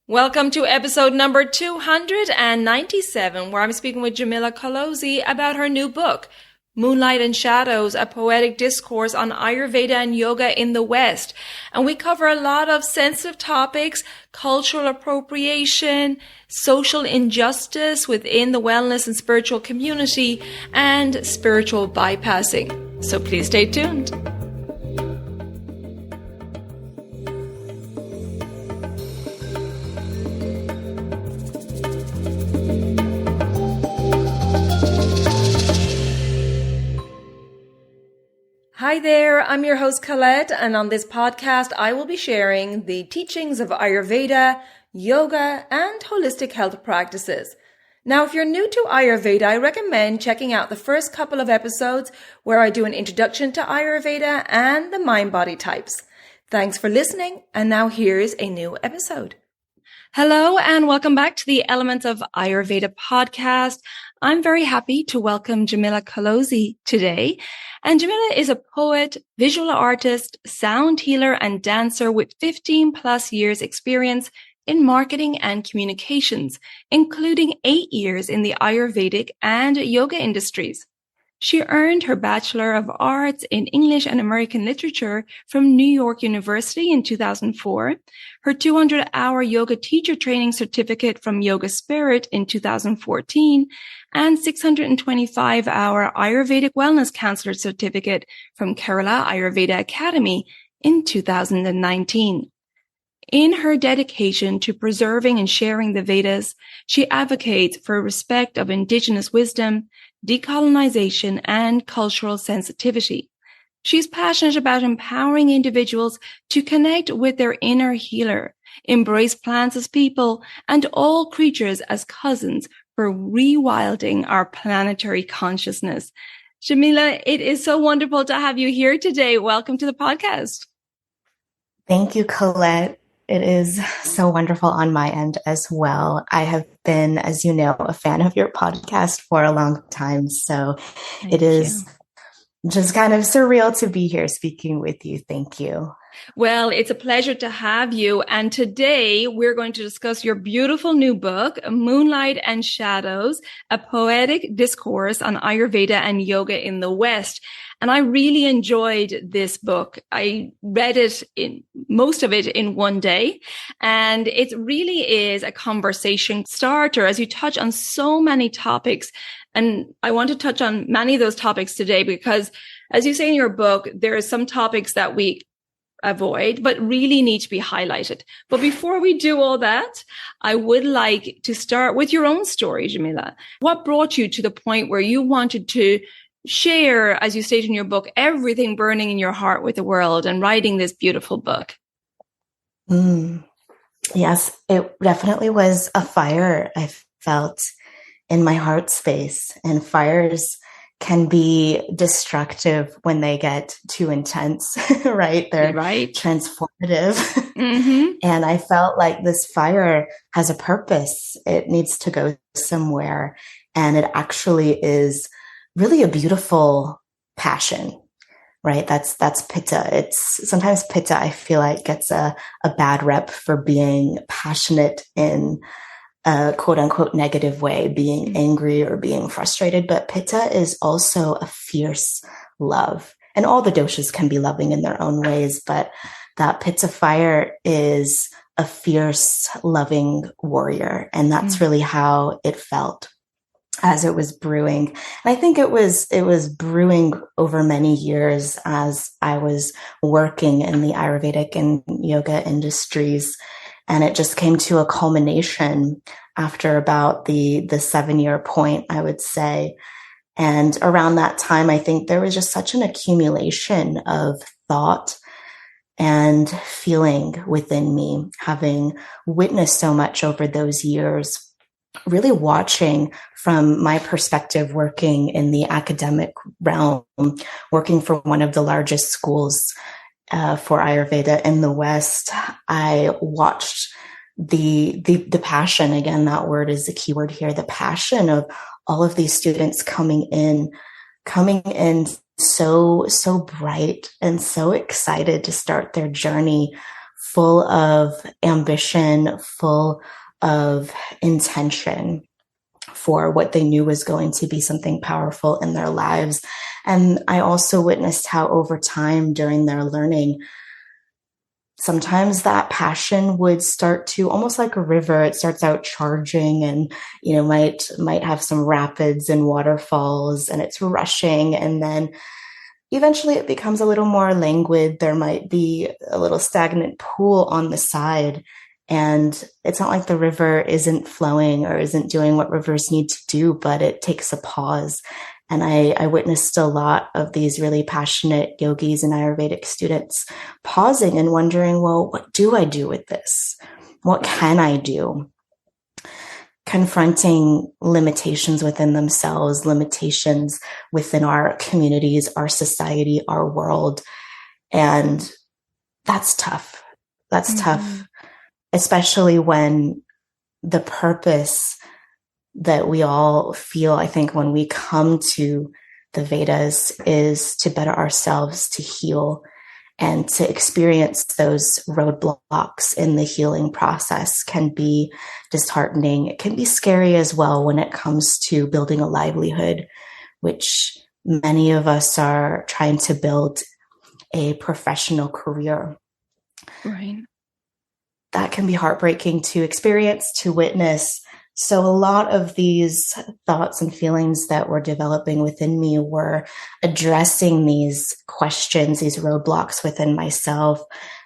Welcome to episode number 297, where I'm speaking with Jamila Colozzi about her new book, Moonlight and Shadows, a poetic discourse on Ayurveda and yoga in the West. And we cover a lot of sensitive topics: cultural appropriation, social injustice within the wellness and spiritual community, and spiritual bypassing. So please stay tuned. Hi there, I'm your host Colette, and on this podcast I will be sharing the teachings of Ayurveda, yoga, and holistic health practices. Now, if you're new to Ayurveda, I recommend checking out the first couple of episodes where I do an introduction to Ayurveda and the mind-body types. Thanks for listening, and now here's a new episode. Hello, and welcome back to the Elements of Ayurveda podcast. I'm very happy to welcome Jamila Colozzi today. And Jamila is a poet, visual artist, sound healer, and dancer with 15 plus years experience in marketing and communications, including 8 years in the Ayurvedic and yoga industries. She earned her Bachelor of Arts in English and American Literature from New York University in 2004, her 200-hour yoga teacher training certificate from Yoga Spirit in 2014, and 625-hour Ayurvedic Wellness Counselor certificate from Kerala Ayurveda Academy in 2019. In her dedication to preserving and sharing the Vedas, she advocates for respect of indigenous wisdom, decolonization, and cultural sensitivity. She's passionate about empowering individuals to connect with their inner healer, embrace plants as people, and all creatures as cousins for rewilding our planetary consciousness. Jamila, it is so wonderful to have you here today. Welcome to the podcast. Thank you, Colette. It is so wonderful on my end as well. I have been, as you know, a fan of your podcast for a long time. So it is just kind of surreal to be here speaking with you. Thank you. Well, it's a pleasure to have you. And today we're going to discuss your beautiful new book, Moonlight and Shadows, a poetic discourse on Ayurveda and yoga in the West. And I really enjoyed this book. I read most of it in one day. And it really is a conversation starter as you touch on so many topics. And I want to touch on many of those topics today because, as you say in your book, there are some topics that we avoid, but really need to be highlighted. But before we do all that, I would like to start with your own story, Jamila. What brought you to the point where you wanted to share, as you state in your book, everything burning in your heart with the world and writing this beautiful book? Yes, it definitely was a fire I felt in my heart space, and fires can be destructive when they get too intense, right? They're transformative. Mm-hmm. And I felt like this fire has a purpose. It needs to go somewhere. And it actually is really a beautiful passion, right? That's pitta. It's sometimes pitta, I feel like, gets a bad rep for being passionate in a quote unquote negative way, being angry or being frustrated. But pitta is also a fierce love. And all the doshas can be loving in their own ways, but that pitta fire is a fierce, loving warrior. And that's really how it felt as it was brewing. And I think it was brewing over many years as I was working in the Ayurvedic and yoga industries. And it just came to a culmination after about the 7-year point, I would say. And around that time, I think there was just such an accumulation of thought and feeling within me, having witnessed so much over those years, really watching from my perspective, working in the academic realm, working for one of the largest schools for Ayurveda in the West. I watched the passion, again, that word is the key word here, the passion of all of these students coming in so bright and so excited to start their journey full of ambition, full of intention for what they knew was going to be something powerful in their lives. And I also witnessed how over time during their learning, sometimes that passion would start to, almost like a river, it starts out charging and, might have some rapids and waterfalls and it's rushing. And then eventually it becomes a little more languid. There might be a little stagnant pool on the side. And it's not like the river isn't flowing or isn't doing what rivers need to do, but it takes a pause. And I witnessed a lot of these really passionate yogis and Ayurvedic students pausing and wondering, well, what do I do with this? What can I do? Confronting limitations within themselves, limitations within our communities, our society, our world. And that's tough. That's tough, especially when the purpose that we all feel, I think, when we come to the Vedas is to better ourselves, to heal, and to experience those roadblocks in the healing process can be disheartening. It can be scary as well when it comes to building a livelihood, which many of us are trying to build a professional career. Right. That can be heartbreaking to experience, to witness. So a lot of these thoughts and feelings that were developing within me were addressing these questions, these roadblocks within myself,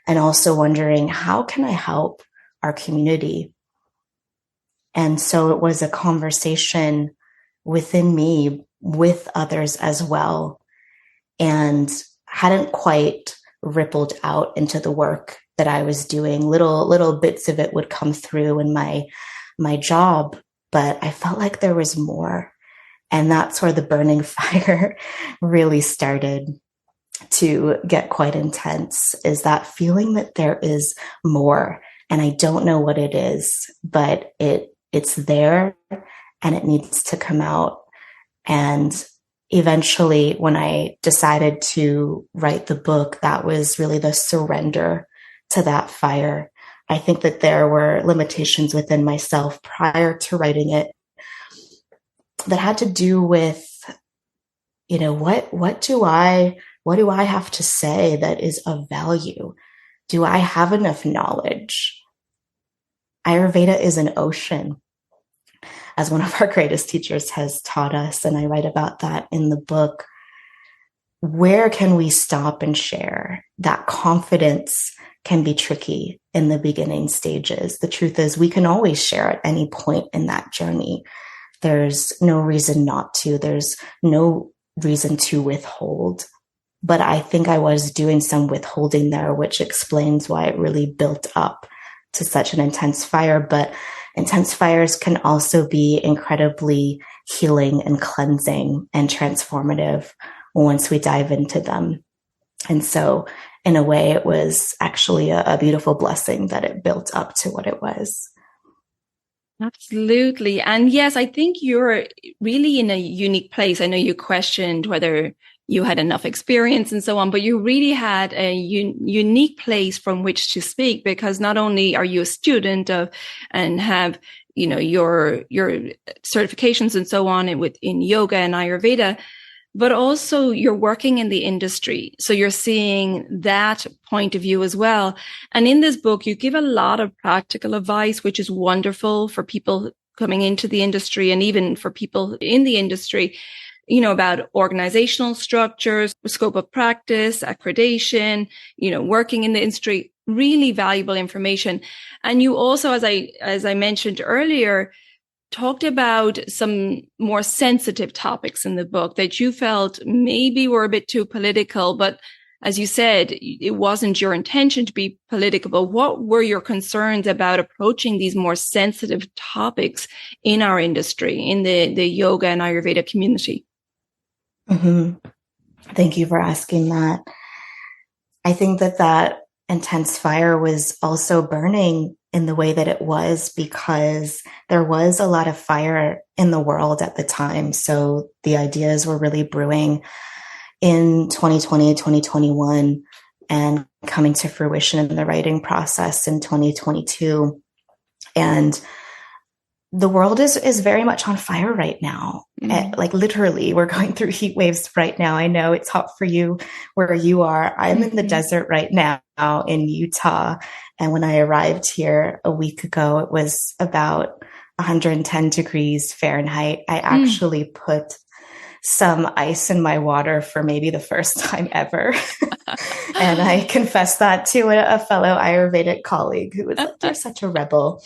and also wondering, how can I help our community? And so it was a conversation within me with others as well, and hadn't quite rippled out into the work that I was doing. Little bits of it would come through in my job, but I felt like there was more. And that's where the burning fire really started to get quite intense, is that feeling that there is more. And I don't know what it is, but it's there and it needs to come out. And eventually, when I decided to write the book, that was really the surrender to that fire. I think that there were limitations within myself prior to writing it that had to do with, what do I have to say that is of value? Do I have enough knowledge? Ayurveda is an ocean, as one of our greatest teachers has taught us, and I write about that in the book. Where can we stop and share? That confidence can be tricky in the beginning stages. The truth is, we can always share at any point in that journey. There's no reason not to. There's no reason to withhold. But I think I was doing some withholding there, which explains why it really built up to such an intense fire. But intense fires can also be incredibly healing and cleansing and transformative once we dive into them. And so in a way, it was actually a beautiful blessing that it built up to what it was. Absolutely. And yes, I think you're really in a unique place. I know you questioned whether you had enough experience and so on, but you really had a unique place from which to speak, because not only are you a student of and have, your certifications and so on in yoga and Ayurveda, but also you're working in the industry. So you're seeing that point of view as well. And in this book, you give a lot of practical advice, which is wonderful for people coming into the industry and even for people in the industry, about organizational structures, scope of practice, accreditation, working in the industry, really valuable information. And you also, as I mentioned earlier, talked about some more sensitive topics in the book that you felt maybe were a bit too political, but as you said, it wasn't your intention to be political. But what were your concerns about approaching these more sensitive topics in our industry, in the yoga and Ayurveda community? Mm-hmm. Thank you for asking that. I think that intense fire was also burning in the way that it was because there was a lot of fire in the world at the time. So the ideas were really brewing in 2020, 2021. and coming to fruition in the writing process in 2022. And the world is very much on fire right now. Like literally, we're going through heat waves right now. I know it's hot for you where you are. I'm in the desert right now in Utah. And when I arrived here a week ago, it was about 110 degrees Fahrenheit. I actually put some ice in my water for maybe the first time ever. And I confessed that to a fellow Ayurvedic colleague who was like, "You're such a rebel."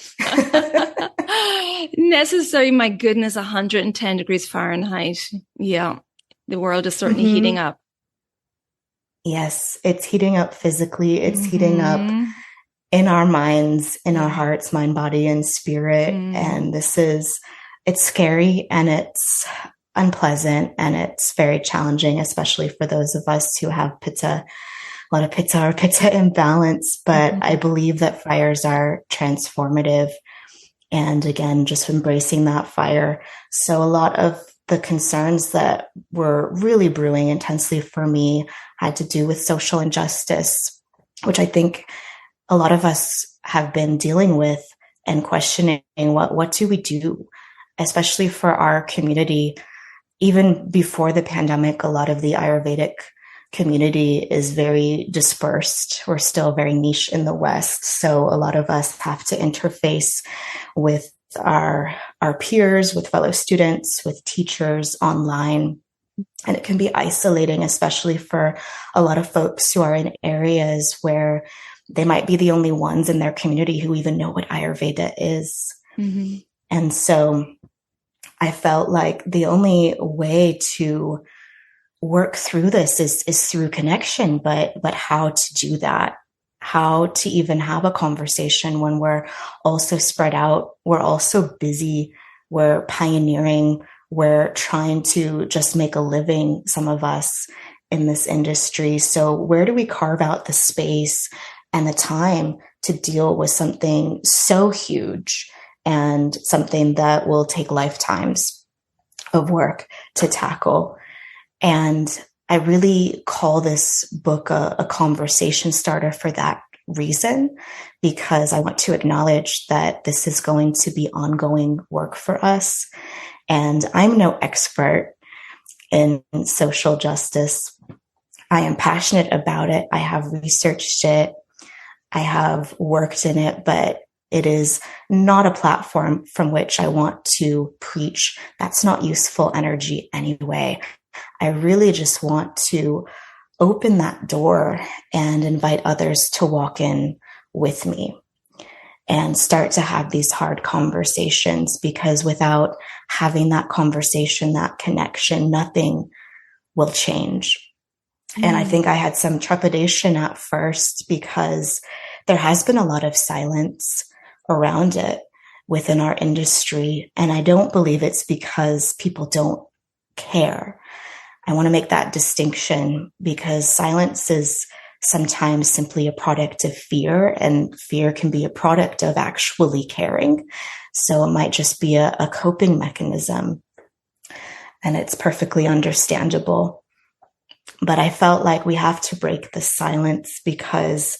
Necessary, my goodness, 110 degrees Fahrenheit. Yeah, the world is certainly heating up. Yes, it's heating up physically. It's heating up in our minds, in our hearts, mind, body, and spirit. And it's scary and it's unpleasant and it's very challenging, especially for those of us who have a lot of pitta or pitta imbalance. But I believe that fires are transformative. And again, just embracing that fire. So a lot of the concerns that were really brewing intensely for me had to do with social injustice, which I think a lot of us have been dealing with and questioning what do we do, especially for our community. Even before the pandemic, a lot of the Ayurvedic community is very dispersed. We're still very niche in the West. So a lot of us have to interface with our peers, with fellow students, with teachers online. And it can be isolating, especially for a lot of folks who are in areas where they might be the only ones in their community who even know what Ayurveda is. And so I felt like the only way to work through this is through connection, but how to do that, how to even have a conversation when we're also spread out, we're also busy, we're pioneering, we're trying to just make a living, some of us in this industry. So where do we carve out the space and the time to deal with something so huge and something that will take lifetimes of work to tackle? And I really call this book a conversation starter for that reason, because I want to acknowledge that this is going to be ongoing work for us. And I'm no expert in social justice. I am passionate about it. I have researched it. I have worked in it, but it is not a platform from which I want to preach. That's not useful energy anyway. I really just want to open that door and invite others to walk in with me and start to have these hard conversations, because without having that conversation, that connection, nothing will change. And I think I had some trepidation at first because there has been a lot of silence around it within our industry. And I don't believe it's because people don't care. I want to make that distinction, because silence is sometimes simply a product of fear, and fear can be a product of actually caring. So it might just be a coping mechanism, and it's perfectly understandable. But I felt like we have to break the silence, because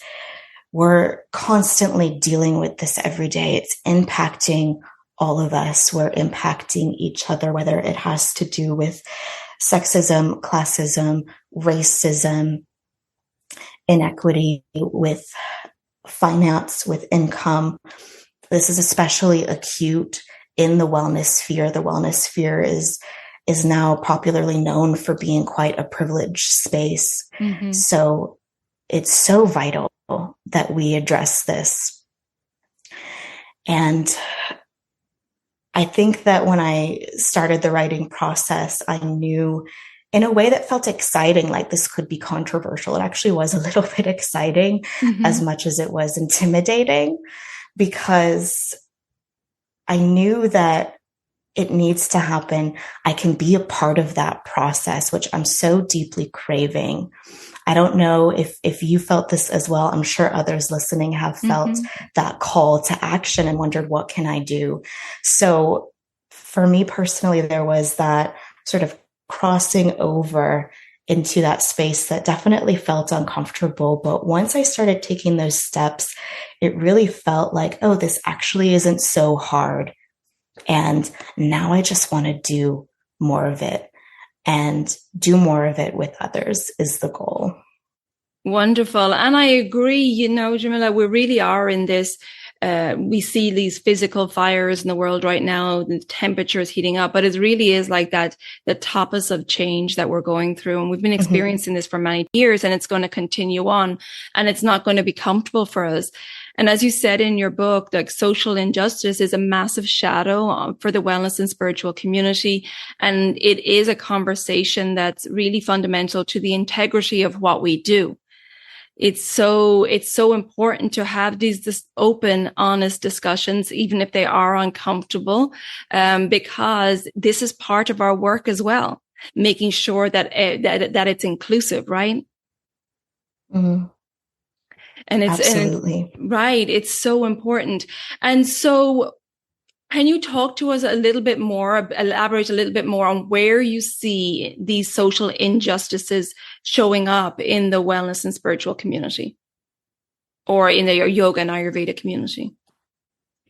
we're constantly dealing with this every day. It's impacting all of us. We're impacting each other, whether it has to do with sexism, classism, racism, inequity with finance, with income. This is especially acute in the wellness sphere. The wellness sphere is now popularly known for being quite a privileged space. So it's so vital that we address this. And I think that when I started the writing process, I knew in a way that felt exciting, like this could be controversial. It actually was a little bit exciting as much as it was intimidating, because I knew that it needs to happen. I can be a part of that process, which I'm so deeply craving. I don't know if you felt this as well. I'm sure others listening have felt that call to action and wondered, what can I do? So for me personally, there was that sort of crossing over into that space that definitely felt uncomfortable. But once I started taking those steps, it really felt like, oh, this actually isn't so hard. And now I just want to do more of it, and do more of it with others is the goal. Wonderful. And I agree, you know, Jamila, we really are in this. We see these physical fires in the world right now, the temperature is heating up, but it really is like that, the tapas of change that we're going through. And we've been experiencing this for many years, and it's going to continue on, and it's not going to be comfortable for us. And as you said in your book, like, social injustice is a massive shadow for the wellness and spiritual community. And it is a conversation that's really fundamental to the integrity of what we do. It's so important to have these open, honest discussions, even if they are uncomfortable, because this is part of our work as well, making sure that it's inclusive, right? Mm-hmm. And it's absolutely right. It's so important. And so, can you talk to us a little bit more, elaborate a little bit more on where you see these social injustices showing up in the wellness and spiritual community, or in the yoga and Ayurveda community?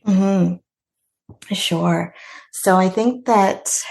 Mm-hmm. Sure. So I think that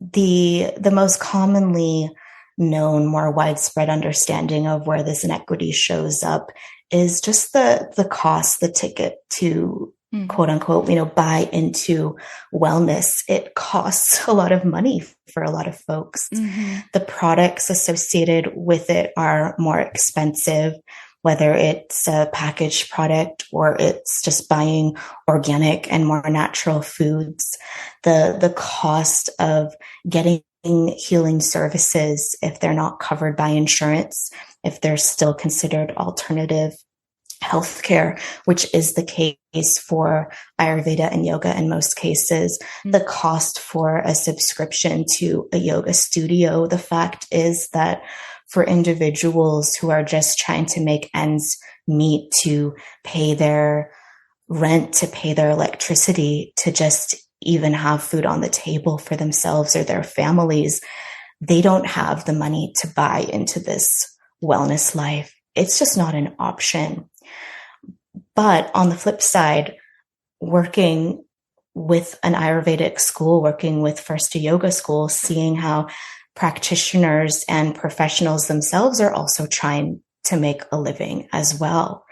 the most commonly known, more widespread understanding of where this inequity shows up is just the cost, the ticket to quote unquote, buy into wellness. It costs a lot of money for a lot of folks. The products associated with it are more expensive, whether it's a packaged product or it's just buying organic and more natural foods. The cost of getting healing services, if they're not covered by insurance, if they're still considered alternative healthcare, which is the case for Ayurveda and yoga in most cases, the cost for a subscription to a yoga studio. The fact is that for individuals who are just trying to make ends meet, to pay their rent, to pay their electricity, to just even have food on the table for themselves or their families, they don't have the money to buy into this wellness life. It's just not an option. But on the flip side, working with an Ayurvedic school, working with first a yoga school, seeing how practitioners and professionals themselves are also trying to make a living as well.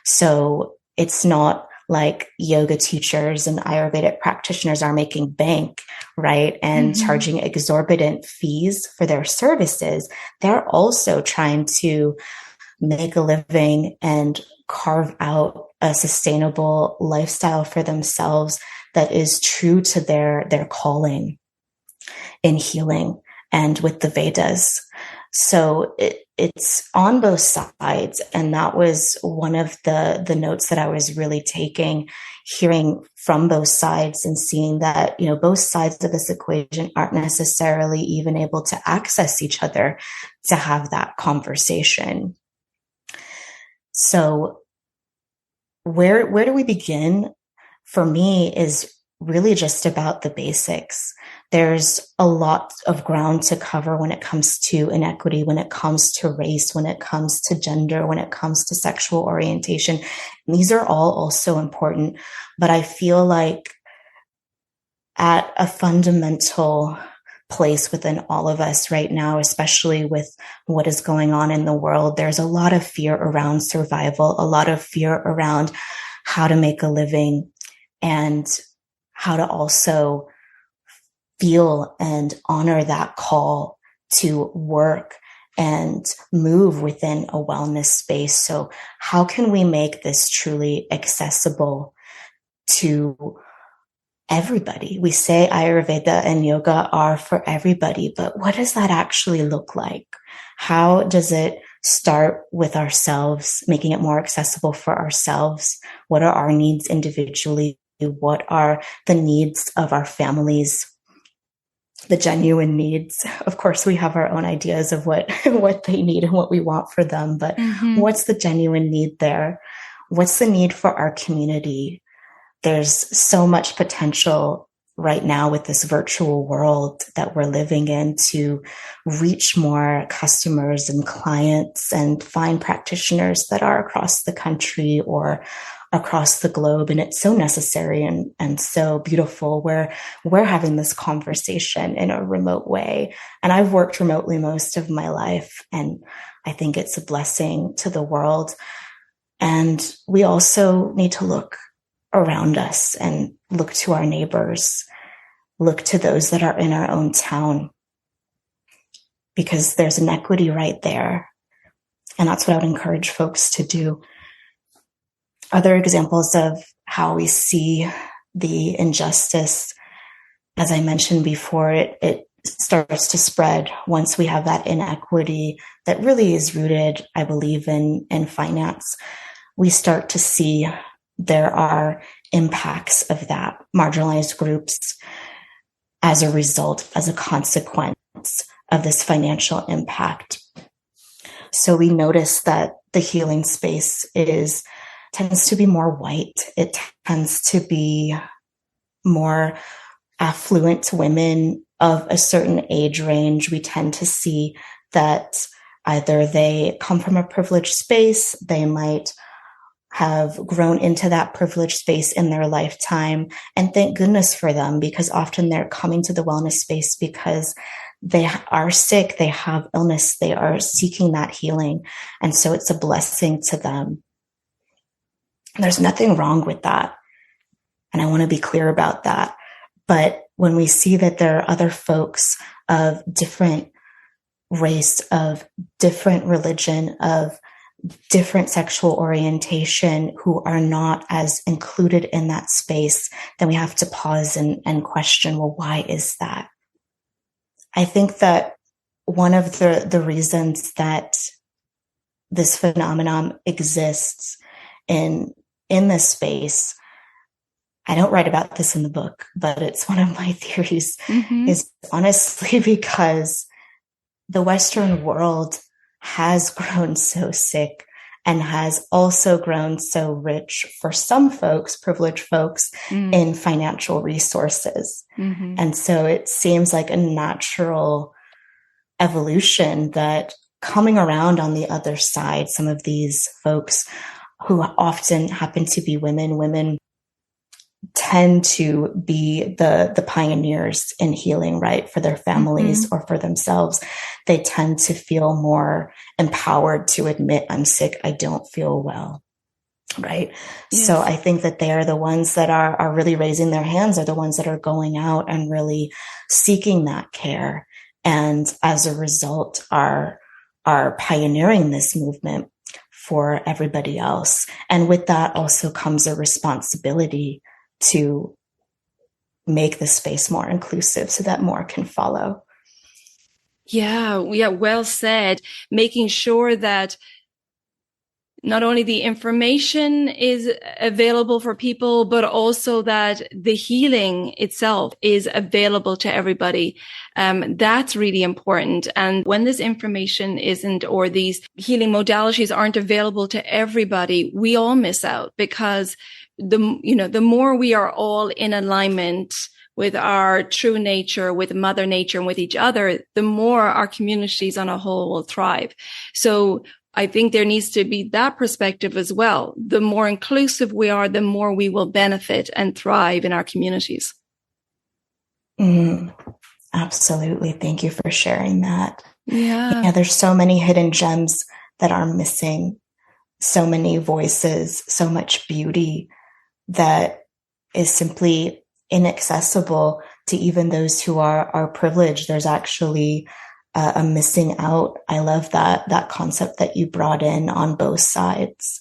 So it's not like yoga teachers and Ayurvedic practitioners are making bank, right? And charging exorbitant fees for their services. They're also trying to make a living and carve out a sustainable lifestyle for themselves that is true to their calling in healing and with the Vedas. So it's on both sides. And that was one of the notes that I was really taking, hearing from both sides and seeing that, both sides of this equation aren't necessarily even able to access each other to have that conversation. So where do we begin? For me is really just about the basics. There's a lot of ground to cover when it comes to inequity, when it comes to race, when it comes to gender, when it comes to sexual orientation. And these are all also important, but I feel like at a fundamental place within all of us right now, especially with what is going on in the world, there's a lot of fear around survival, a lot of fear around how to make a living and how to also feel and honor that call to work and move within a wellness space. So how can we make this truly accessible to everybody? We say Ayurveda and yoga are for everybody, but what does that actually look like? How does it start with ourselves, making it more accessible for ourselves? What are our needs individually? What are the needs of our families? The genuine needs. Of course, we have our own ideas of what they need and what we want for them, but what's the genuine need there? What's the need for our community? There's so much potential right now with this virtual world that we're living in to reach more customers and clients and find practitioners that are across the country or across the globe. And it's so necessary and so beautiful where we're having this conversation in a remote way. And I've worked remotely most of my life, and I think it's a blessing to the world. And we also need to look around us and look to our neighbors, look to those that are in our own town, because there's inequity right there. And that's what I would encourage folks to do. Other examples of how we see the injustice, as I mentioned before, it starts to spread once we have that inequity that really is rooted, I believe, in finance. We start to see there are impacts of that, marginalized groups as a result, as a consequence of this financial impact. So we notice that the healing space tends to be more white. It tends to be more affluent women of a certain age range. We tend to see that either they come from a privileged space, they might have grown into that privileged space in their lifetime. And thank goodness for them, because often they're coming to the wellness space because they are sick, they have illness, they are seeking that healing. And so it's a blessing to them. There's nothing wrong with that. And I want to be clear about that. But when we see that there are other folks of different race, of different religion, of different sexual orientation who are not as included in that space, then we have to pause and question, well, why is that? I think that one of the reasons that this phenomenon exists in this space, I don't write about this in the book, but it's one of my theories, is honestly because the Western world has grown so sick and has also grown so rich for some folks, privileged folks, in financial resources. And so it seems like a natural evolution that coming around on the other side, some of these folks who often happen to be women tend to be the pioneers in healing, right? For their families or for themselves. They tend to feel more empowered to admit, I'm sick, I don't feel well, right? Yes. So I think that they are the ones that are really raising their hands, are the ones that are going out and really seeking that care. And as a result, are pioneering this movement for everybody else. And with that also comes a responsibility to make the space more inclusive so that more can follow. Yeah, well said. Making sure that not only the information is available for people, but also that the healing itself is available to everybody. That's really important. And when this information isn't, or these healing modalities aren't available to everybody, we all miss out, because the more we are all in alignment with our true nature, with Mother Nature and with each other, the more our communities on a whole will thrive. So I think there needs to be that perspective as well. The more inclusive we are, the more we will benefit and thrive in our communities. Absolutely. Thank you for sharing that. Yeah, there's so many hidden gems that are missing, so many voices, so much beauty that is simply inaccessible to even those who are privileged. There's actually a missing out. I love that concept that you brought in on both sides.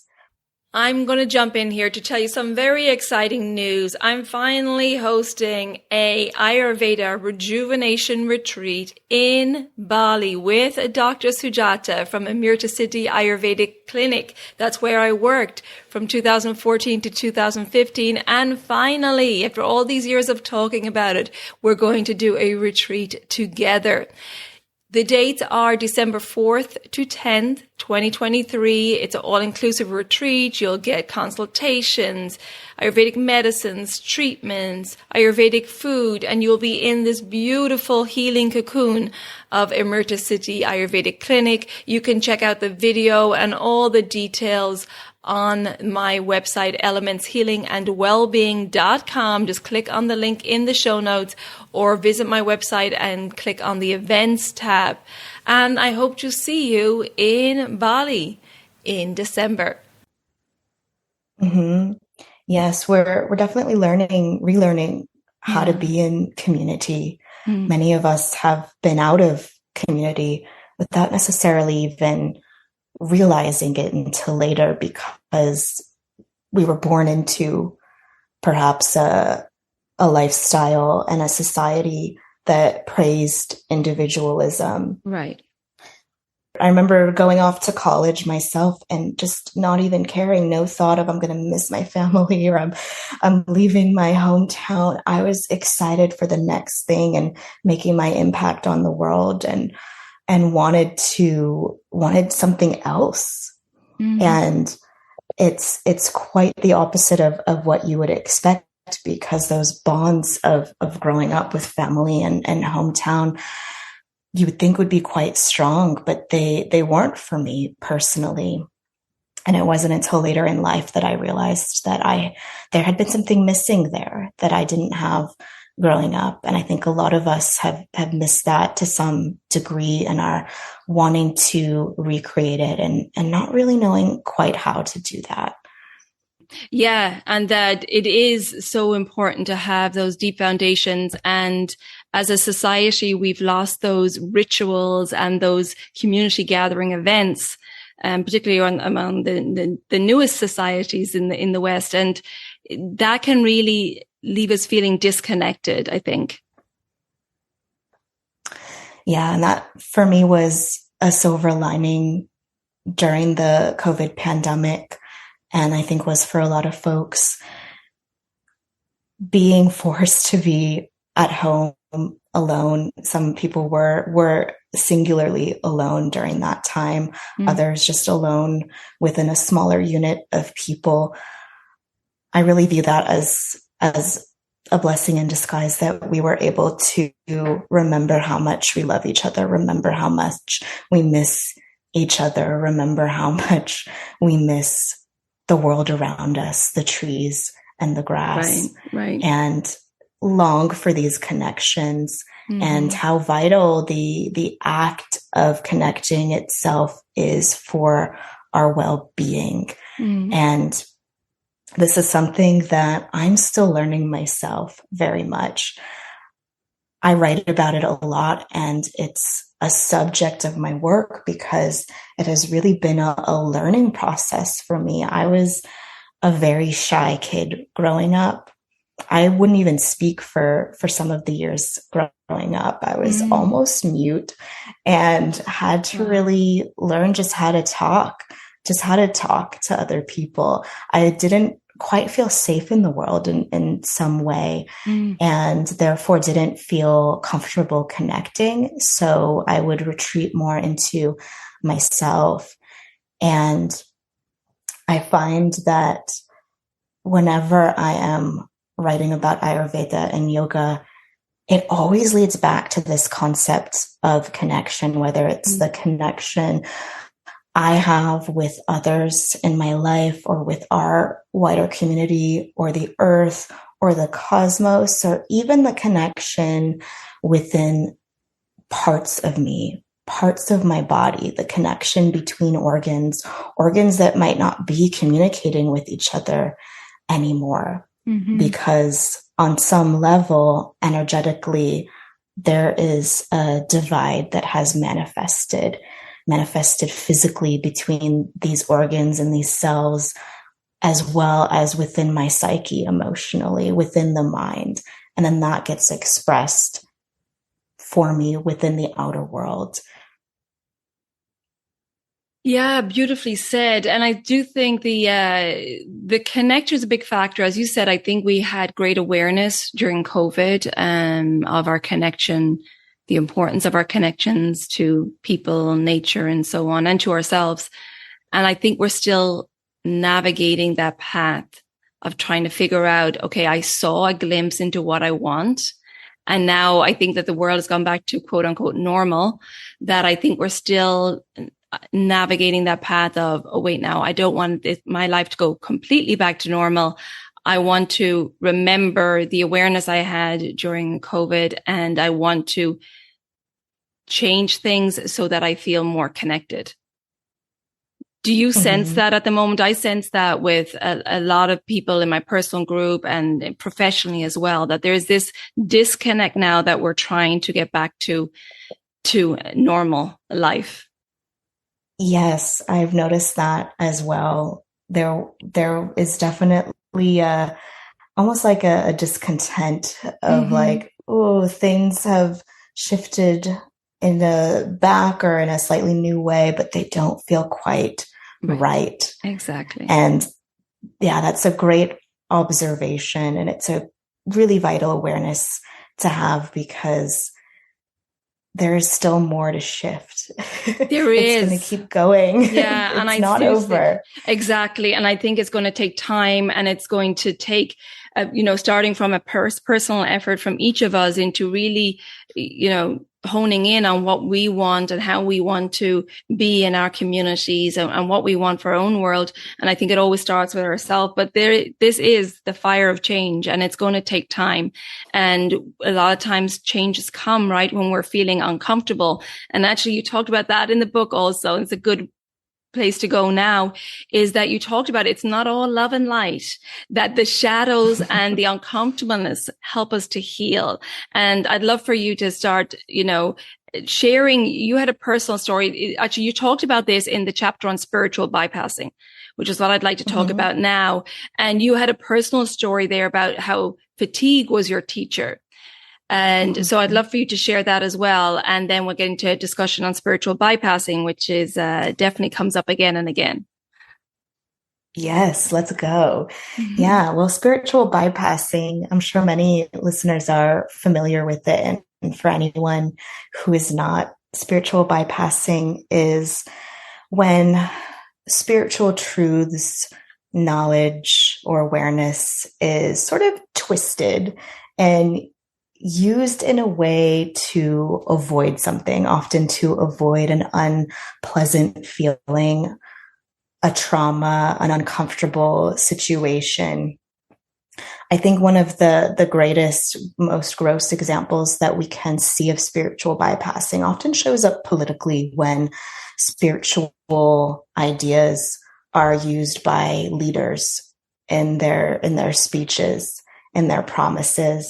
I'm going to jump in here to tell you some very exciting news. I'm finally hosting a Ayurveda rejuvenation retreat in Bali with Dr. Sujata from Amrita Siddhi Ayurvedic Clinic. That's where I worked from 2014 to 2015. And finally, after all these years of talking about it, we're going to do a retreat together. The dates are December 4th to 10th, 2023. It's an all-inclusive retreat. You'll get consultations, Ayurvedic medicines, treatments, Ayurvedic food, and you'll be in this beautiful healing cocoon of Immerta City Ayurvedic Clinic. You can check out the video and all the details on my website, elementshealingandwellbeing.com. Just click on the link in the show notes or visit my website and click on the events tab. And I hope to see you in Bali in December. Mm-hmm. Yes, we're definitely relearning how to be in community. Many of us have been out of community without necessarily even realizing it until later, because we were born into perhaps a lifestyle and a society that praised individualism. Right. I remember going off to college myself and just not even caring, no thought of I'm going to miss my family or I'm leaving my hometown. I was excited for the next thing and making my impact on the world and wanted something else. And it's quite the opposite of what you would expect, because those bonds of growing up with family and hometown, you would think would be quite strong, but they weren't for me personally. And it wasn't until later in life that I realized that there had been something missing there that I didn't have growing up. And I think a lot of us have missed that to some degree and are wanting to recreate it and not really knowing quite how to do that. Yeah, and that it is so important to have those deep foundations. And as a society, we've lost those rituals and those community gathering events, particularly among the newest societies in the West. And that can really leave us feeling disconnected, I think. Yeah, and that for me was a silver lining during the COVID pandemic. And I think was for a lot of folks, being forced to be at home alone. Some people were singularly alone during that time. Others just alone within a smaller unit of people. I really view that as a blessing in disguise, that we were able to remember how much we love each other, remember how much we miss each other, remember how much we miss the world around us, the trees and the grass, right. And long for these connections, and how vital the act of connecting itself is for our well-being. And this is something that I'm still learning myself very much. I write about it a lot, and it's a subject of my work because it has really been a learning process for me. I was a very shy kid growing up. I wouldn't even speak for some of the years growing up. I was almost mute and had to really learn just how to talk to other people. I didn't quite feel safe in the world in some way, and therefore didn't feel comfortable connecting. So I would retreat more into myself. And I find that whenever I am writing about Ayurveda and yoga, it always leads back to this concept of connection, whether it's the connection I have with others in my life or with our wider community or the earth or the cosmos, or even the connection within parts of me, parts of my body, the connection between organs that might not be communicating with each other anymore. Because on some level, energetically, there is a divide that has manifested physically between these organs and these cells, as well as within my psyche, emotionally, within the mind. And then that gets expressed for me within the outer world. Yeah, beautifully said. And I do think the connector is a big factor. As you said, I think we had great awareness during COVID of our connection the importance of our connections to people, nature, and so on, and to ourselves. And I think we're still navigating that path of trying to figure out, okay, I saw a glimpse into what I want. And now I think that the world has gone back to quote unquote normal, that I think we're still navigating that path of, oh, wait, now I don't want my life to go completely back to normal. I want to remember the awareness I had during COVID, and I want to change things so that I feel more connected. Do you sense that at the moment? I sense that with a lot of people in my personal group and professionally as well, that there's this disconnect now that we're trying to get back to normal life. Yes, I've noticed that as well. There is definitely almost like a discontent of like, oh, things have shifted in the back or in a slightly new way, but they don't feel quite right. Exactly. And yeah, that's a great observation. And it's a really vital awareness to have, because there is still more to shift. There is. It's going to keep going. Yeah. It's not over. Exactly. And I think it's going to take time, and it's going to take, starting from a personal effort from each of us into really, honing in on what we want and how we want to be in our communities and what we want for our own world. And I think it always starts with ourselves, but this is the fire of change, and it's going to take time. And a lot of times changes come right when we're feeling uncomfortable. And actually you talked about that in the book also. It's a good place to go now, is that you talked about it's not all love and light, that the shadows and the uncomfortableness help us to heal. And I'd love for you to start, sharing. You had a personal story. Actually, you talked about this in the chapter on spiritual bypassing, which is what I'd like to talk about now. And you had a personal story there about how fatigue was your teacher. And so I'd love for you to share that as well. And then we'll get into a discussion on spiritual bypassing, which is definitely comes up again and again. Yes, let's go. Yeah, well, spiritual bypassing, I'm sure many listeners are familiar with it. And for anyone who is not, spiritual bypassing is when spiritual truths, knowledge, or awareness is sort of twisted and used in a way to avoid something, often to avoid an unpleasant feeling, a trauma, an uncomfortable situation. I think one of the greatest, most gross examples that we can see of spiritual bypassing often shows up politically when spiritual ideas are used by leaders in their speeches, in their promises.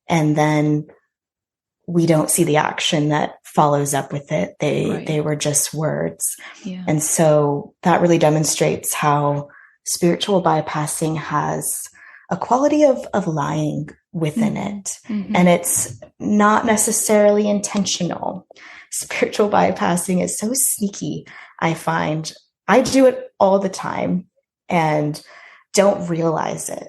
And then we don't see the action that follows up with it. They were just words. Yeah. And so that really demonstrates how spiritual bypassing has a quality of lying within it. And it's not necessarily intentional. Spiritual bypassing is so sneaky, I find. I do it all the time and don't realize it.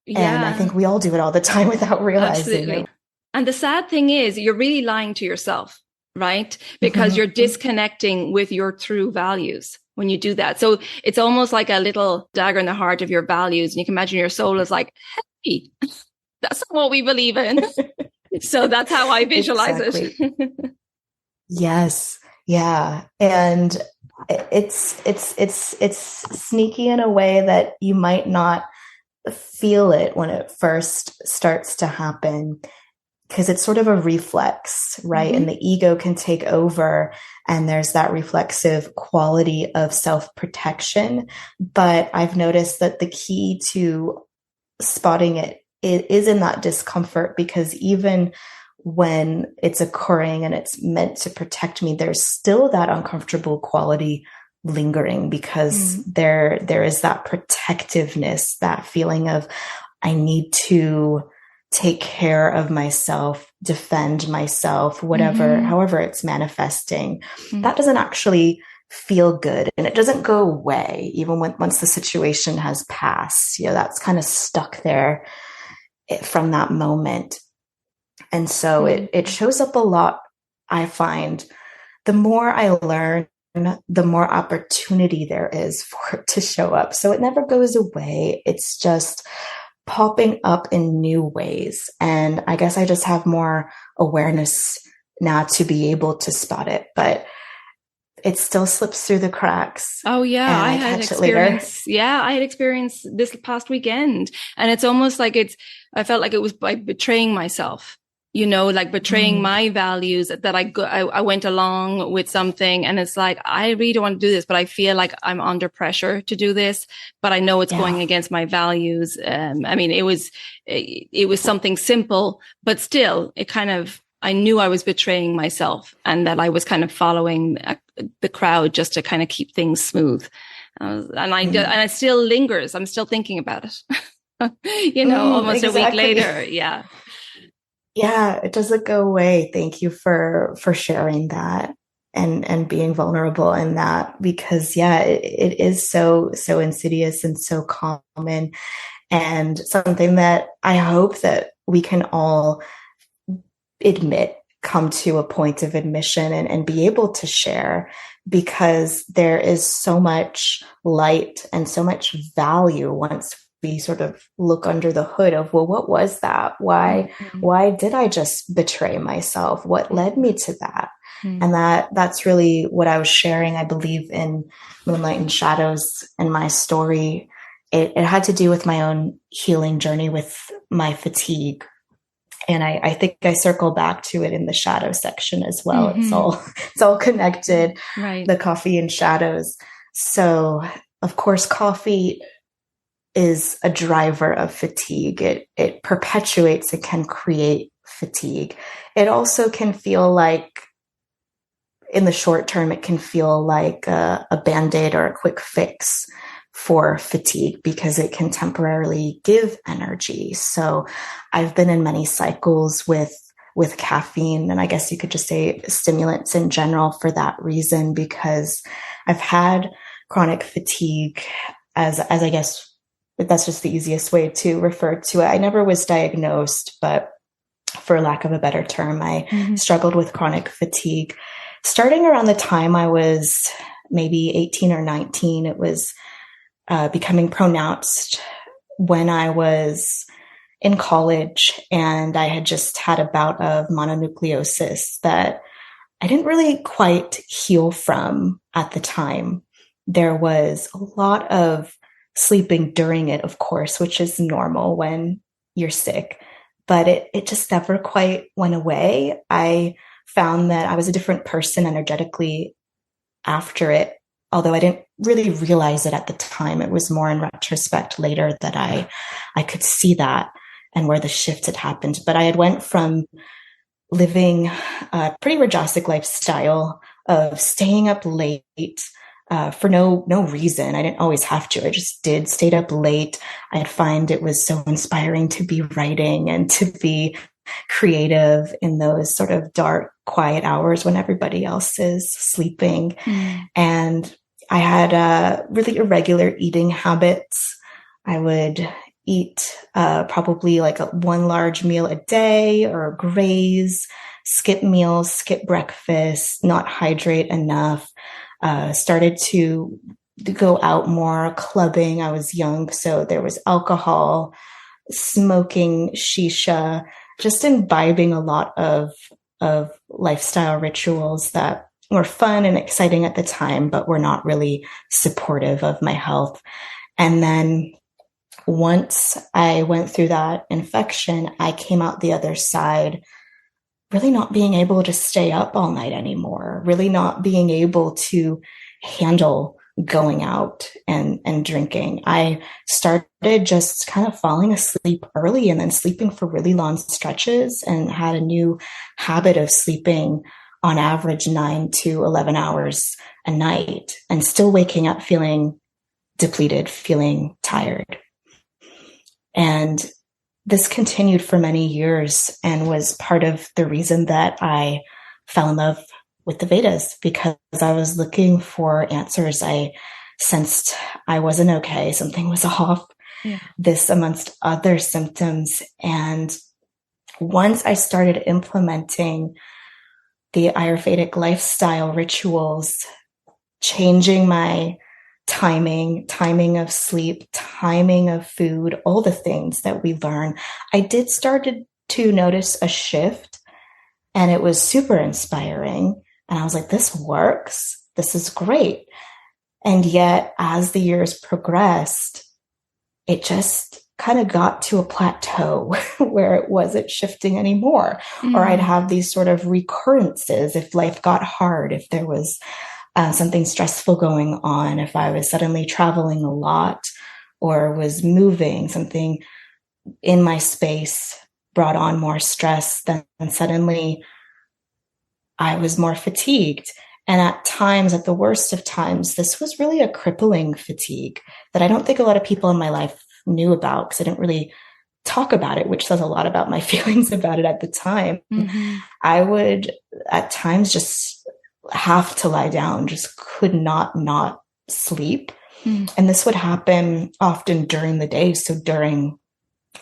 Yeah. And I think we all do it all the time without realizing it. And the sad thing is you're really lying to yourself, right? Because you're disconnecting with your true values when you do that. So it's almost like a little dagger in the heart of your values. And you can imagine your soul is like, hey, that's not what we believe in. So that's how I visualize it. Yes. Yeah. And it's sneaky in a way that you might not feel it when it first starts to happen, because it's sort of a reflex, right? And the ego can take over, and there's that reflexive quality of self-protection. But I've noticed that the key to spotting it is in that discomfort, because even when it's occurring and it's meant to protect me, there's still that uncomfortable quality lingering, because there is that protectiveness, that feeling of I need to take care of myself, defend myself, however it's manifesting. That doesn't actually feel good, and it doesn't go away even once the situation has passed. That's kind of stuck there from that moment. And so it shows up a lot. I find the more I learn, the more opportunity there is for it to show up. So it never goes away. It's just popping up in new ways. And I guess I just have more awareness now to be able to spot it, but it still slips through the cracks. Oh yeah, I had experience. Yeah, I had experience this past weekend, and it's almost like I felt like it was by betraying myself. Like betraying my values, that I went along with something, and it's like, I really don't want to do this, but I feel like I'm under pressure to do this, but I know it's going against my values. I mean, it was something simple, but still I knew I was betraying myself, and that I was kind of following the crowd just to kind of keep things smooth. And it still lingers. I'm still thinking about it, almost a week later. Yeah. Yeah, it doesn't go away. Thank you for sharing that and being vulnerable in that, because it is so insidious and so common, and something that I hope that we can all come to a point of admission and be able to share, because there is so much light and so much value once we sort of look under the hood of, well, what was that? Why did I just betray myself? What led me to that? And that's really what I was sharing, I believe, in Moonlight and Shadows, and my story. It had to do with my own healing journey with my fatigue. And I think I circle back to it in the shadow section as well. It's all connected, right? The coffee and shadows. So of course, coffee is a driver of fatigue. It perpetuates, it can create fatigue. It also can feel like, in the short term, it can feel like a Band-Aid or a quick fix for fatigue, because it can temporarily give energy. So I've been in many cycles with caffeine, and I guess you could just say stimulants in general, for that reason, because I've had chronic fatigue, as I guess that's just the easiest way to refer to it. I never was diagnosed, but for lack of a better term, I struggled with chronic fatigue. Starting around the time I was maybe 18 or 19, it was becoming pronounced when I was in college, and I had just had a bout of mononucleosis that I didn't really quite heal from at the time. There was a lot of sleeping during it, of course, which is normal when you're sick, but it just never quite went away. I found that I was a different person energetically after it, although I didn't really realize it at the time. It was more in retrospect later that I could see that and where the shift had happened. But I had went from living a pretty rajasic lifestyle of staying up late for no reason. I didn't always have to. I just stayed up late. I'd find it was so inspiring to be writing and to be creative in those sort of dark, quiet hours when everybody else is sleeping. And I had really irregular eating habits. I would eat probably like one large meal a day, or graze, skip meals, skip breakfast, not hydrate enough. Started to go out more, clubbing. I was young, so there was alcohol, smoking shisha, just imbibing a lot of lifestyle rituals that were fun and exciting at the time, but were not really supportive of my health. And then once I went through that infection, I came out the other side really not being able to stay up all night anymore, really not being able to handle going out and drinking. I started just kind of falling asleep early and then sleeping for really long stretches, and had a new habit of sleeping on average 9 to 11 hours a night, and still waking up feeling depleted, feeling tired. And this continued for many years, and was part of the reason that I fell in love with the Vedas, because I was looking for answers. I sensed I wasn't okay. Something was off. Yeah. This amongst other symptoms. And once I started implementing the Ayurvedic lifestyle rituals, changing my timing of sleep, timing of food, all the things that we learn, I did started to notice a shift, and it was super inspiring. And I was like, this works. This is great. And yet, as the years progressed, it just kind of got to a plateau where it wasn't shifting anymore. Mm. Or I'd have these sort of recurrences if life got hard, if there was something stressful going on, if I was suddenly traveling a lot or was moving, something in my space brought on more stress, then suddenly I was more fatigued. And at times, at the worst of times, this was really a crippling fatigue that I don't think a lot of people in my life knew about, because I didn't really talk about it, which says a lot about my feelings about it at the time. Mm-hmm. I would at times just have to lie down, just could not sleep. Mm. And this would happen often during the day. So during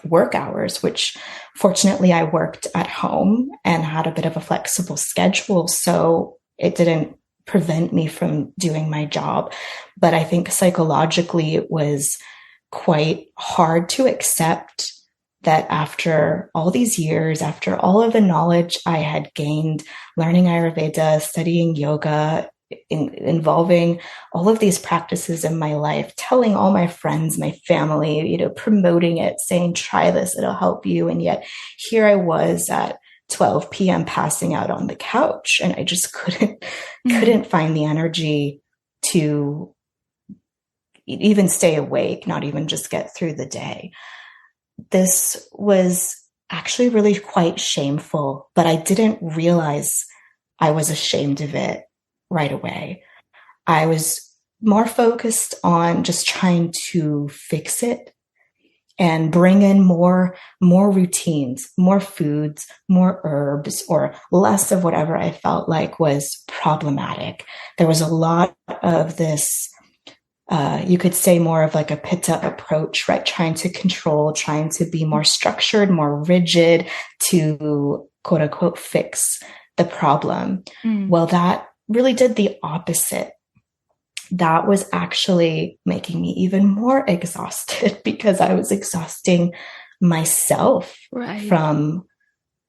work hours, which fortunately I worked at home and had a bit of a flexible schedule. So it didn't prevent me from doing my job. But I think psychologically it was quite hard to accept that after all these years, after all of the knowledge I had gained, learning Ayurveda, studying yoga, involving all of these practices in my life, telling all my friends, my family, promoting it, saying, try this, it'll help you. And yet here I was at 12 p.m. passing out on the couch, and I just couldn't find the energy to even stay awake, not even just get through the day. This was actually really quite shameful, but I didn't realize I was ashamed of it right away. I was more focused on just trying to fix it and bring in more routines, more foods, more herbs, or less of whatever I felt like was problematic. There was a lot of this, you could say more of like a pitta approach, right? Trying to control, trying to be more structured, more rigid to quote unquote fix the problem. Mm. Well, that really did the opposite. That was actually making me even more exhausted because I was exhausting myself from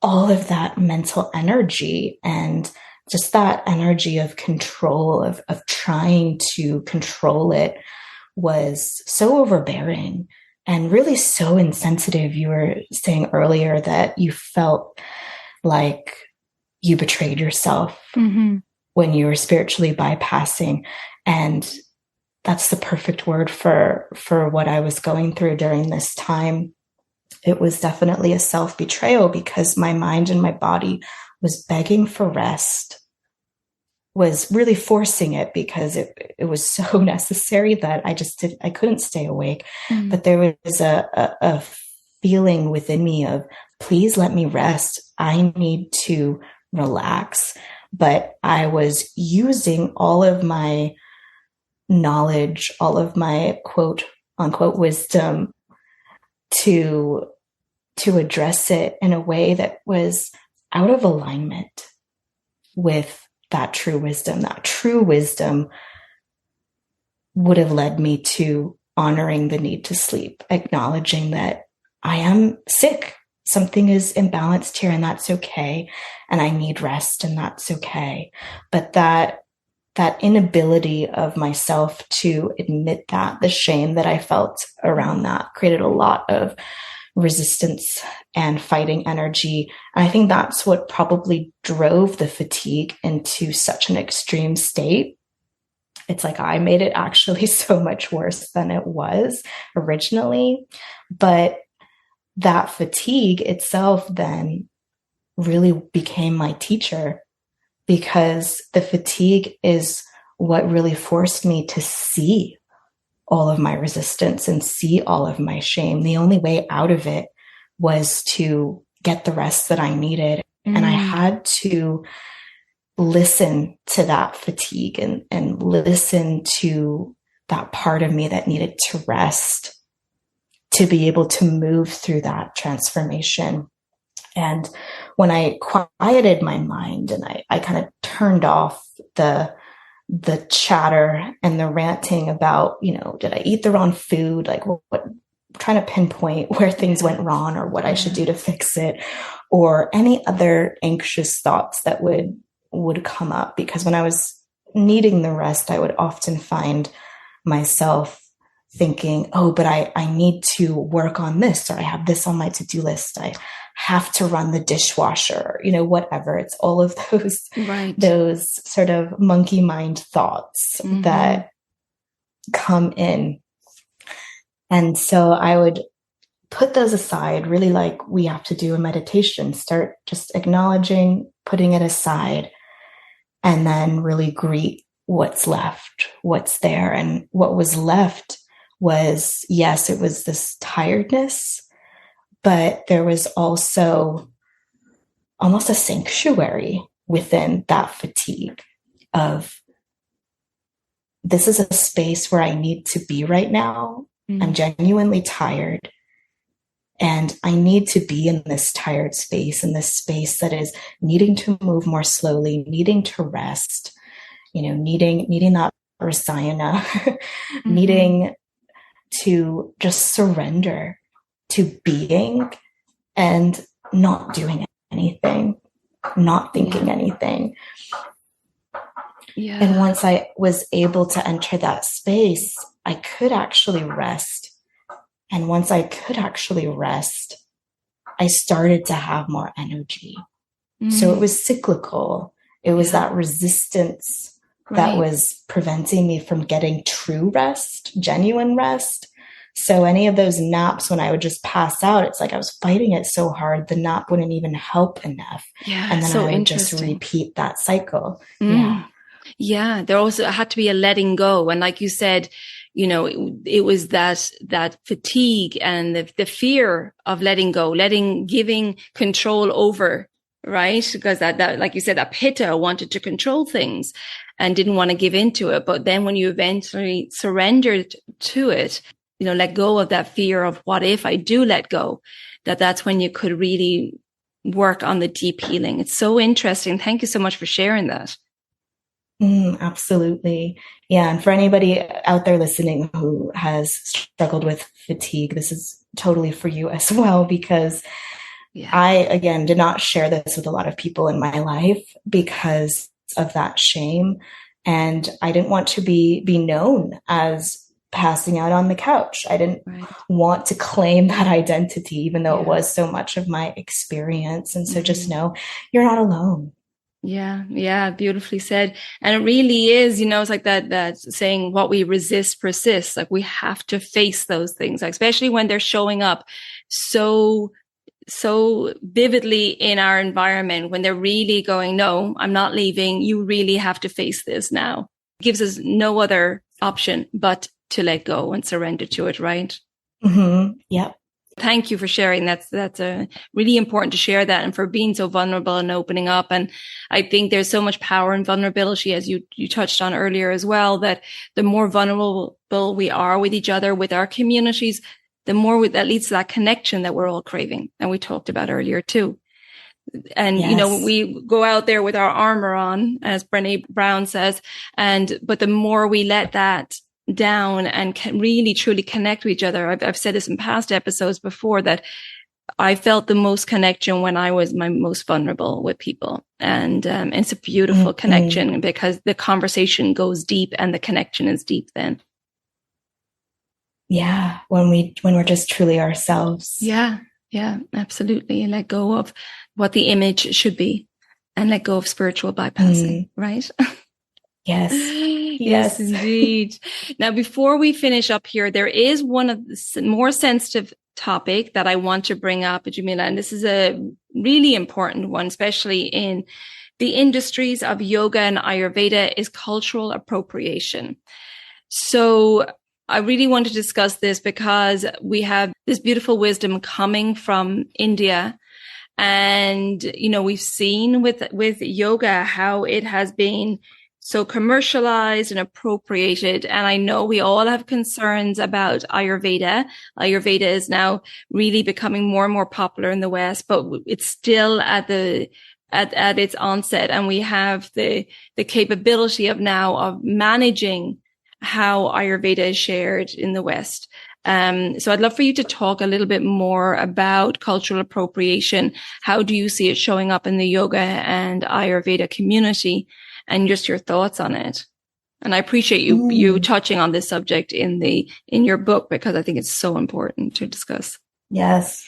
all of that mental energy and just that energy of control, of trying to control it was so overbearing and really so insensitive. You were saying earlier that you felt like you betrayed yourself when you were spiritually bypassing. And that's the perfect word for what I was going through during this time. It was definitely a self-betrayal because my mind and my body was begging for rest, was really forcing it because it was so necessary that I couldn't stay awake. Mm. But there was a feeling within me of, please let me rest. I need to relax. But I was using all of my knowledge, all of my quote unquote wisdom to address it in a way that was out of alignment with that true wisdom. That true wisdom would have led me to honoring the need to sleep, acknowledging that I am sick. Something is imbalanced here and that's okay. And I need rest and that's okay. But that inability of myself to admit that, the shame that I felt around that created a lot of resistance and fighting energy. And I think that's what probably drove the fatigue into such an extreme state. It's like I made it actually so much worse than it was originally. But that fatigue itself then really became my teacher, because the fatigue is what really forced me to see all of my resistance and see all of my shame. The only way out of it was to get the rest that I needed. Mm. And I had to listen to that fatigue and listen to that part of me that needed to rest to be able to move through that transformation. And when I quieted my mind and I kind of turned off the chatter and the ranting about, did I eat the wrong food? Like what trying to pinpoint where things went wrong or what I should do to fix it, or any other anxious thoughts that would come up. Because when I was needing the rest, I would often find myself thinking, oh, but I need to work on this, or I have this on my to-do list. I have to run the dishwasher, whatever. It's all of those sort of monkey mind thoughts that come in. And so I would put those aside, really like we have to do a meditation, start just acknowledging, putting it aside, and then really greet what's left, what's there. And what was left was, yes, it was this tiredness, but there was also almost a sanctuary within that fatigue of, this is a space where I need to be right now. I'm genuinely tired, and I need to be in this tired space, in this space that is needing to move more slowly, needing to rest, needing that rasayana, needing to just surrender to being and not doing anything, not thinking anything. Yeah. And once I was able to enter that space, I could actually rest. And once I could actually rest, I started to have more energy. So it was cyclical. It was that resistance that was preventing me from getting true rest, genuine rest. So any of those naps, when I would just pass out, it's like I was fighting it so hard, the nap wouldn't even help enough. Yeah, and then I would just repeat that cycle. Yeah, there also had to be a letting go. And like you said, it was that fatigue and the fear of letting go, giving control over, right? Because that, like you said, that pitta wanted to control things and didn't want to give into it. But then when you eventually surrendered to it, let go of that fear of what if I do let go, that's when you could really work on the deep healing. It's so interesting. Thank you so much for sharing that. Absolutely. Yeah. And for anybody out there listening who has struggled with fatigue, this is totally for you as well, because I, again, did not share this with a lot of people in my life because of that shame. And I didn't want to be known as passing out on the couch. I didn't want to claim that identity, even though it was so much of my experience. And so just know you're not alone. Yeah. Beautifully said. And it really is, it's like that saying, what we resist persists. Like we have to face those things, like, especially when they're showing up so vividly in our environment, when they're really going, no, I'm not leaving. You really have to face this now. It gives us no other option but to let go and surrender to it, right? Yep. Thank you for sharing. That's really important to share that, and for being so vulnerable and opening up. And I think there's so much power in vulnerability, as you touched on earlier as well, that the more vulnerable we are with each other, with our communities, the more that leads to that connection that we're all craving. And we talked about earlier too. And, we go out there with our armor on, as Brené Brown says, but the more we let that down and can really truly connect with each other. I've said this in past episodes before, that I felt the most connection when I was my most vulnerable with people. And it's a beautiful connection, because the conversation goes deep and the connection is deep then. Yeah. When we're just truly ourselves. Yeah, absolutely. And let go of what the image should be and let go of spiritual bypassing, right? Yes, indeed. Now, before we finish up here, there is one of the more sensitive topic that I want to bring up, Jamila, and this is a really important one, especially in the industries of yoga and Ayurveda, is cultural appropriation. So I really want to discuss this because we have this beautiful wisdom coming from India. And, we've seen with yoga how it has been so commercialized and appropriated. And I know we all have concerns about Ayurveda. Ayurveda is now really becoming more and more popular in the West, but it's still at its onset. And we have the capability of managing how Ayurveda is shared in the West. So I'd love for you to talk a little bit more about cultural appropriation. How do you see it showing up in the yoga and Ayurveda community, and just your thoughts on it? And I appreciate you touching on this subject in your book, because I think it's so important to discuss. Yes.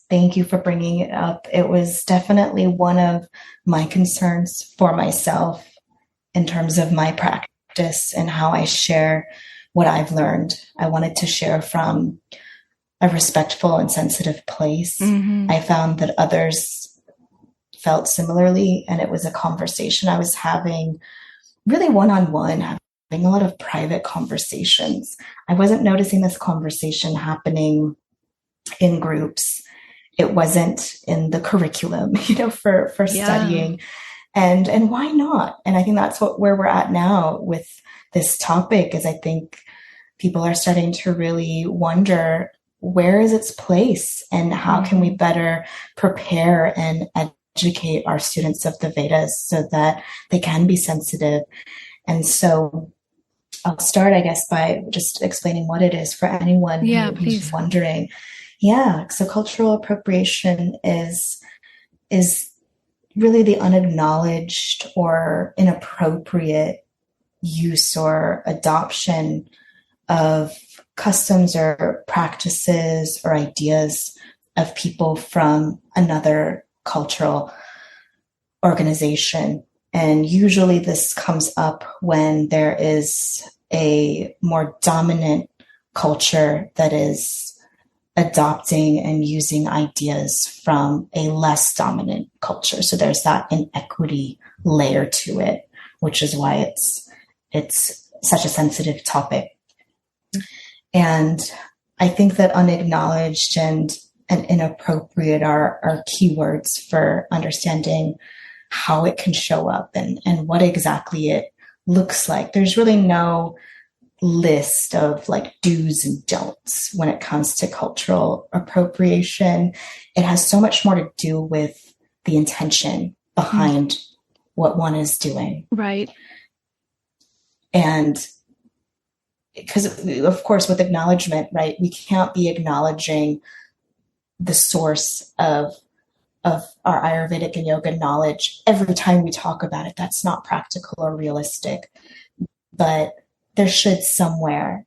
Thank you for bringing it up. It was definitely one of my concerns for myself in terms of my practice and how I share what I've learned. I wanted to share from a respectful and sensitive place. Mm-hmm. I found that others felt similarly, and it was a conversation I was having really one-on-one, having a lot of private conversations. I wasn't noticing this conversation happening in groups. It wasn't in the curriculum, for studying. And why not? And I think that's where we're at now with this topic, is I think people are starting to really wonder, where is its place, and how can we better prepare and educate our students of the Vedas so that they can be sensitive. And so I'll start, I guess, by just explaining what it is for anyone who's wondering. Yeah. So cultural appropriation is really the unacknowledged or inappropriate use or adoption of customs or practices or ideas of people from another cultural organization. And usually this comes up when there is a more dominant culture that is adopting and using ideas from a less dominant culture. So there's that inequity layer to it, which is why it's such a sensitive topic. And I think that unacknowledged and inappropriate are keywords for understanding how it can show up and what exactly it looks like. There's really no list of like do's and don'ts when it comes to cultural appropriation. It has so much more to do with the intention behind what one is doing. Right. And because, of course, with acknowledgement, right, we can't be acknowledging the source of our Ayurvedic and yoga knowledge every time we talk about it. That's not practical or realistic. But there should somewhere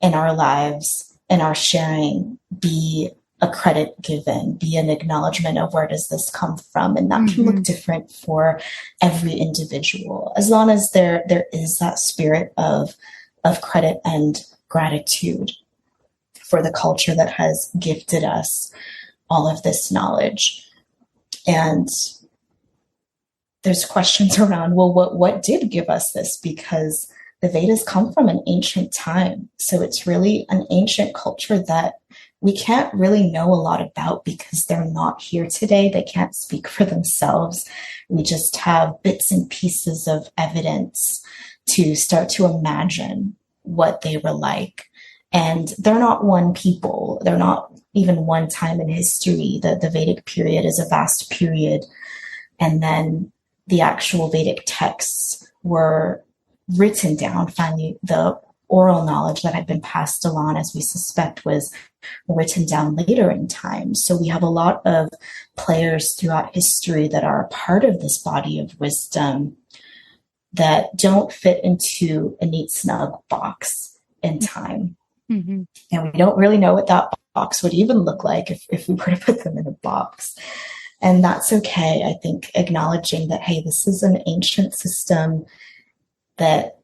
in our lives, in our sharing, be a credit given, be an acknowledgement of where does this come from. And that can look different for every individual, as long as there is that spirit of credit and gratitude for the culture that has gifted us all of this knowledge. And there's questions around, well, what did give us this? Because the Vedas come from an ancient time. So it's really an ancient culture that we can't really know a lot about because they're not here today. They can't speak for themselves. We just have bits and pieces of evidence to start to imagine what they were like. And they're not one people. They're not even one time in history. The Vedic period is a vast period. And then the actual Vedic texts were written down. Finally, the oral knowledge that had been passed along, as we suspect, was written down later in time. So we have a lot of players throughout history that are a part of this body of wisdom that don't fit into a neat, snug box in time. And we don't really know what that box would even look like if we were to put them in a box. And that's okay. I think acknowledging that, hey, this is an ancient system that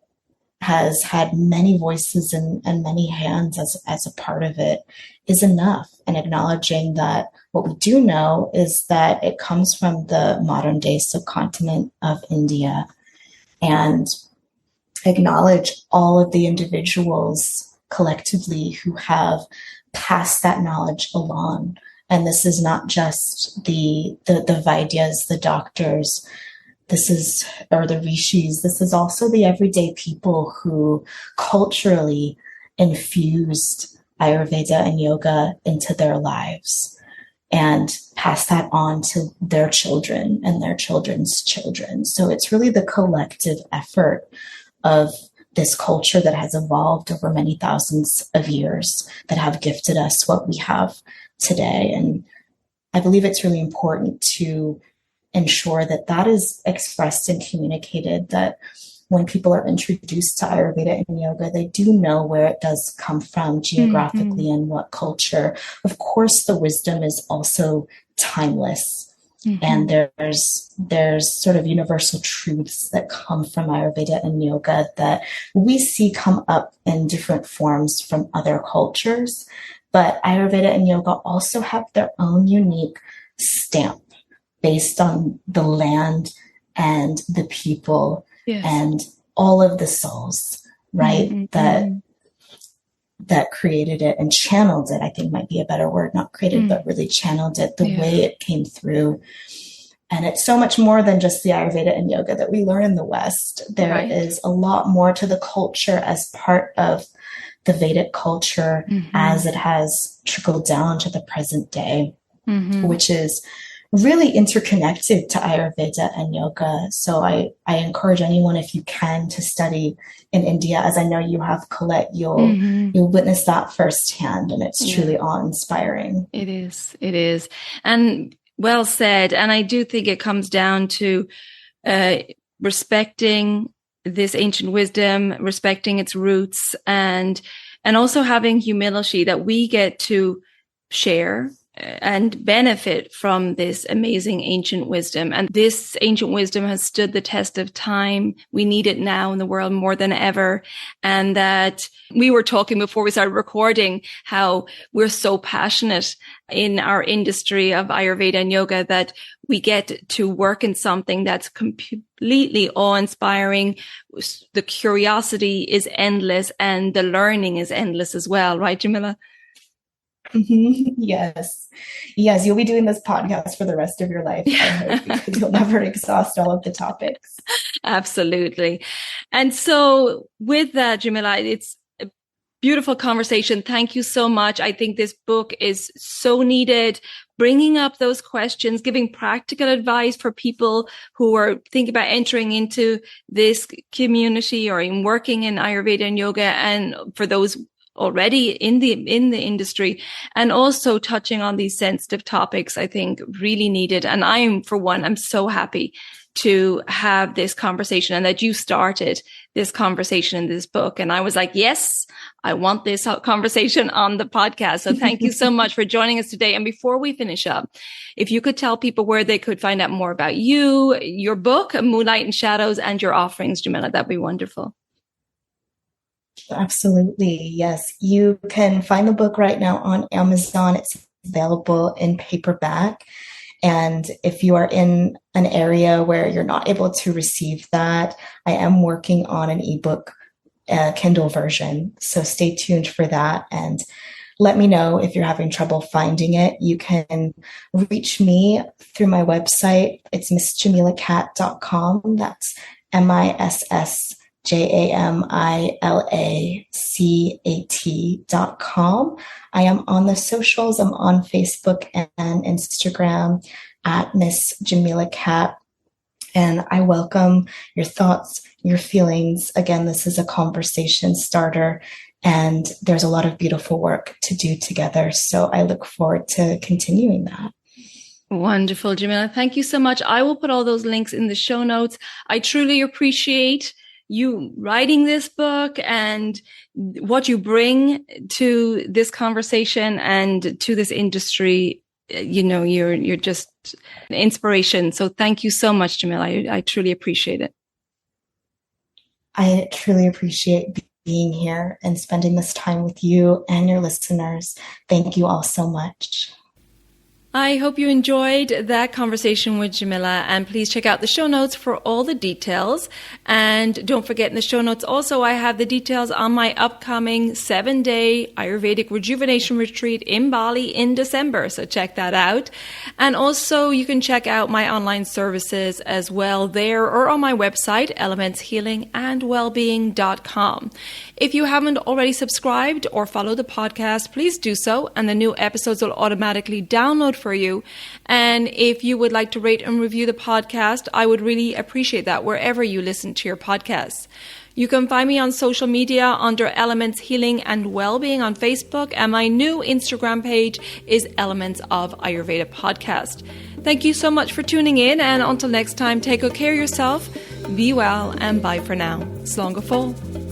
has had many voices and many hands as a part of it is enough. And acknowledging that what we do know is that it comes from the modern day subcontinent of India, and acknowledge all of the individuals collectively who have passed that knowledge along. And this is not just the Vaidyas, the doctors, or the rishis, this is also the everyday people who culturally infused Ayurveda and yoga into their lives and pass that on to their children and their children's children. So it's really the collective effort of this culture that has evolved over many thousands of years that have gifted us what we have today. And I believe it's really important to ensure that that is expressed and communicated, that when people are introduced to Ayurveda and yoga, they do know where it does come from geographically and what culture. Of course, the wisdom is also timeless. And there's sort of universal truths that come from Ayurveda and yoga that we see come up in different forms from other cultures. But Ayurveda and yoga also have their own unique stamp based on the land and the people and all of the souls, right? That created it and channeled it, I think might be a better word, not created, but really channeled it the way it came through. And it's so much more than just the Ayurveda and yoga that we learn in the West. There is a lot more to the culture as part of the Vedic culture as it has trickled down to the present day, which is really interconnected to Ayurveda and yoga. So I encourage anyone, if you can, to study in India. As I know you have, Colette, you'll witness that firsthand, and it's truly awe-inspiring. It is. And well said. And I do think it comes down to respecting this ancient wisdom, respecting its roots, and also having humility that we get to share and benefit from this amazing ancient wisdom. And this ancient wisdom has stood the test of time. We need it now in the world more than ever. And that we were talking before we started recording how we're so passionate in our industry of Ayurveda and yoga that we get to work in something that's completely awe-inspiring. The curiosity is endless and the learning is endless as well. Right, Jamila? Yes, you'll be doing this podcast for the rest of your life, I hope, because you'll never exhaust all of the topics. Absolutely. And so with that, Jamila, it's a beautiful conversation. Thank you so much. I think this book is so needed, bringing up those questions, giving practical advice for people who are thinking about entering into this community or in working in Ayurveda and yoga, and for those already in the industry, and also touching on these sensitive topics, I think really needed. And I'm so happy to have this conversation and that you started this conversation in this book. And I was like, yes, I want this conversation on the podcast. So thank you so much for joining us today. And before we finish up, if you could tell people where they could find out more about you, your book, Moonlight and Shadows, and your offerings, Jamila, that'd be wonderful. Absolutely. Yes. You can find the book right now on Amazon. It's available in paperback. And if you are in an area where you're not able to receive that, I am working on an ebook, Kindle version. So stay tuned for that. And let me know if you're having trouble finding it. You can reach me through my website. It's missjamilacat.com. That's MissJamilacat.com. I am on the socials. I'm on Facebook and Instagram at Miss Jamila Cat. And I welcome your thoughts, your feelings. Again, this is a conversation starter, and there's a lot of beautiful work to do together. So I look forward to continuing that. Wonderful, Jamila. Thank you so much. I will put all those links in the show notes. I truly appreciate you writing this book and what you bring to this conversation and to this industry. You know, you're just an inspiration. So thank you so much, Jamila. I truly appreciate it. I truly appreciate being here and spending this time with you and your listeners. Thank you all so much. I hope you enjoyed that conversation with Jamila, and please check out the show notes for all the details. And don't forget, in the show notes also, I have the details on my upcoming 7-day Ayurvedic rejuvenation retreat in Bali in December. So check that out. And also you can check out my online services as well there or on my website, elementshealingandwellbeing.com. If you haven't already subscribed or followed the podcast, please do so, and the new episodes will automatically download for you. And if you would like to rate and review the podcast, I would really appreciate that wherever you listen to your podcasts. You can find me on social media under Elements Healing and Wellbeing on Facebook, and my new Instagram page is Elements of Ayurveda Podcast. Thank you so much for tuning in, and until next time, take good care of yourself, be well, and bye for now. Slán go fóill.